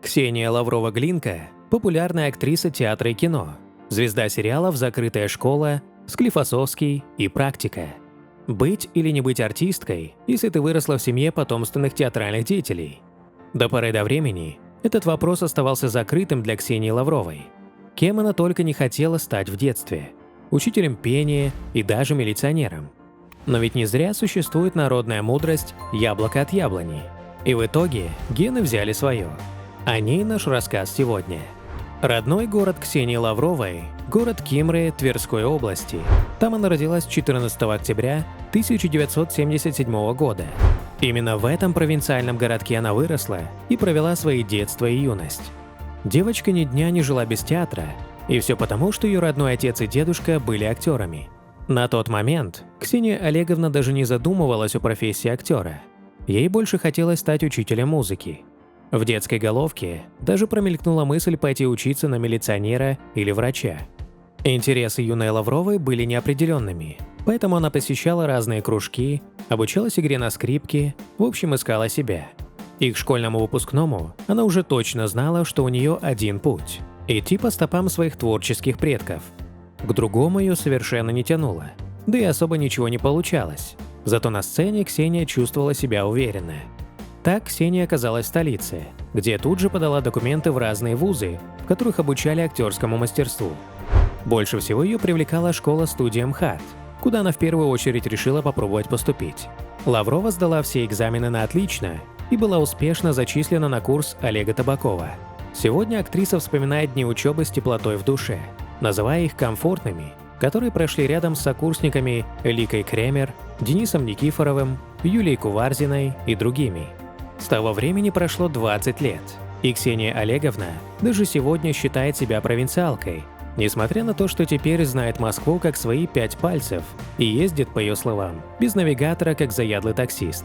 Ксения Лаврова-Глинка – популярная актриса театра и кино, звезда сериалов «Закрытая школа», «Склифосовский» и «Практика». Быть или не быть артисткой, если ты выросла в семье потомственных театральных деятелей? До поры до времени этот вопрос оставался закрытым для Ксении Лавровой. Кем она только не хотела стать в детстве – учителем пения и даже милиционером. Но ведь не зря существует народная мудрость «яблоко от яблони». И в итоге гены взяли свое. О ней наш рассказ сегодня. Родной город Ксении Лавровой – город Кимры Тверской области. Там она родилась 14 октября 1977 года. Именно в этом провинциальном городке она выросла и провела свои детство и юность. Девочка ни дня не жила без театра, и все потому, что ее родной отец и дедушка были актерами. На тот момент Ксения Олеговна даже не задумывалась о профессии актера. Ей больше хотелось стать учителем музыки. В детской головке даже промелькнула мысль пойти учиться на милиционера или врача. Интересы юной Лавровой были неопределенными, поэтому она посещала разные кружки, обучалась игре на скрипке, в общем, искала себя. И к школьному выпускному она уже точно знала, что у нее один путь – идти по стопам своих творческих предков. К другому ее совершенно не тянуло, да и особо ничего не получалось. Зато на сцене Ксения чувствовала себя уверенно. Так Ксения оказалась в столице, где тут же подала документы в разные вузы, в которых обучали актерскому мастерству. Больше всего ее привлекала школа-студия МХАТ, куда она в первую очередь решила попробовать поступить. Лаврова сдала все экзамены на отлично и была успешно зачислена на курс Олега Табакова. Сегодня актриса вспоминает дни учебы с теплотой в душе, называя их комфортными, которые прошли рядом с сокурсниками Ликой Кремер, Денисом Никифоровым, Юлией Куварзиной и другими. С того времени прошло 20 лет, и Ксения Олеговна даже сегодня считает себя провинциалкой, несмотря на то, что теперь знает Москву как свои 5 пальцев и ездит, по ее словам, без навигатора, как заядлый таксист.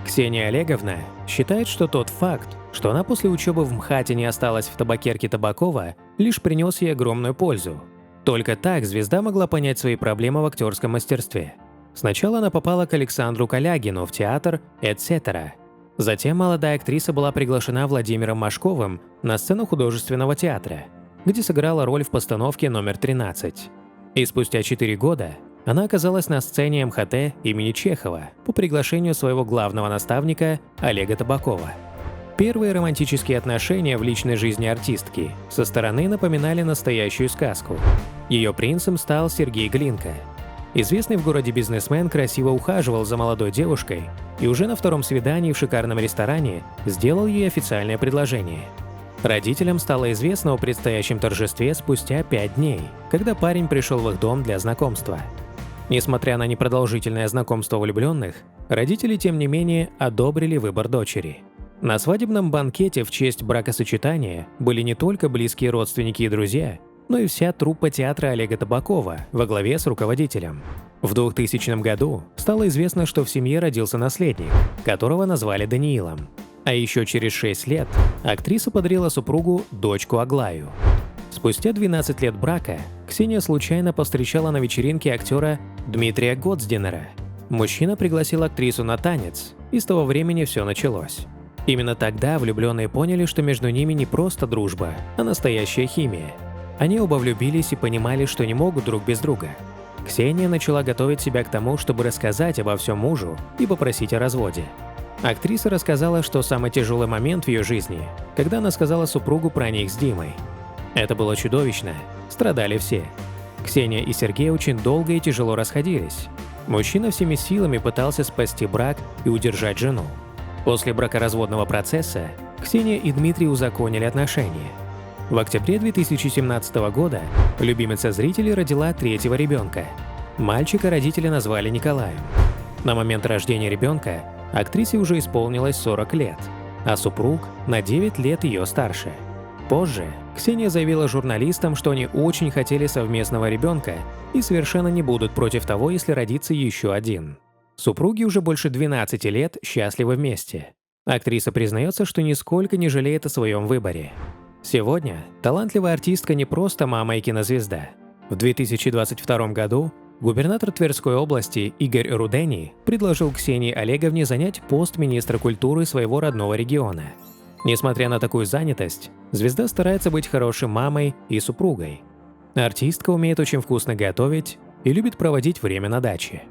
Ксения Олеговна считает, что тот факт, что она после учебы в МХАТе не осталась в табакерке Табакова, лишь принес ей огромную пользу. Только так звезда могла понять свои проблемы в актерском мастерстве. Сначала она попала к Александру Калягину в театр «Etc». Затем молодая актриса была приглашена Владимиром Машковым на сцену художественного театра, где сыграла роль в постановке номер 13. И спустя 4 года она оказалась на сцене МХТ имени Чехова по приглашению своего главного наставника Олега Табакова. Первые романтические отношения в личной жизни артистки со стороны напоминали настоящую сказку. Ее принцем стал Сергей Глинка. Известный в городе бизнесмен красиво ухаживал за молодой девушкой и уже на втором свидании в шикарном ресторане сделал ей официальное предложение. Родителям стало известно о предстоящем торжестве спустя 5 дней, когда парень пришел в их дом для знакомства. Несмотря на непродолжительное знакомство влюбленных, родители, тем не менее, одобрили выбор дочери. На свадебном банкете в честь бракосочетания были не только близкие родственники и друзья, но и вся труппа театра Олега Табакова во главе с руководителем. В 2000 году стало известно, что в семье родился наследник, которого назвали Даниилом. А еще через 6 лет актриса подарила супругу дочку Аглаю. Спустя 12 лет брака Ксения случайно повстречала на вечеринке актера Дмитрия Готсдинера. Мужчина пригласил актрису на танец, и с того времени все началось. Именно тогда влюбленные поняли, что между ними не просто дружба, а настоящая химия. Они оба влюбились и понимали, что не могут друг без друга. Ксения начала готовить себя к тому, чтобы рассказать обо всем мужу и попросить о разводе. Актриса рассказала, что самый тяжелый момент в ее жизни, когда она сказала супругу про них с Димой. Это было чудовищно, страдали все. Ксения и Сергей очень долго и тяжело расходились. Мужчина всеми силами пытался спасти брак и удержать жену. После бракоразводного процесса Ксения и Дмитрий узаконили отношения. В октябре 2017 года любимица зрителей родила 3-го ребенка. Мальчика родители назвали Николаем. На момент рождения ребенка актрисе уже исполнилось 40 лет, а супруг на 9 лет ее старше. Позже Ксения заявила журналистам, что они очень хотели совместного ребенка и совершенно не будут против того, если родится еще один. Супруги уже больше 12 лет счастливы вместе. Актриса признается, что нисколько не жалеет о своем выборе. Сегодня талантливая артистка не просто мама и кинозвезда. В 2022 году губернатор Тверской области Игорь Рудени предложил Ксении Олеговне занять пост министра культуры своего родного региона. Несмотря на такую занятость, звезда старается быть хорошей мамой и супругой. Артистка умеет очень вкусно готовить и любит проводить время на даче.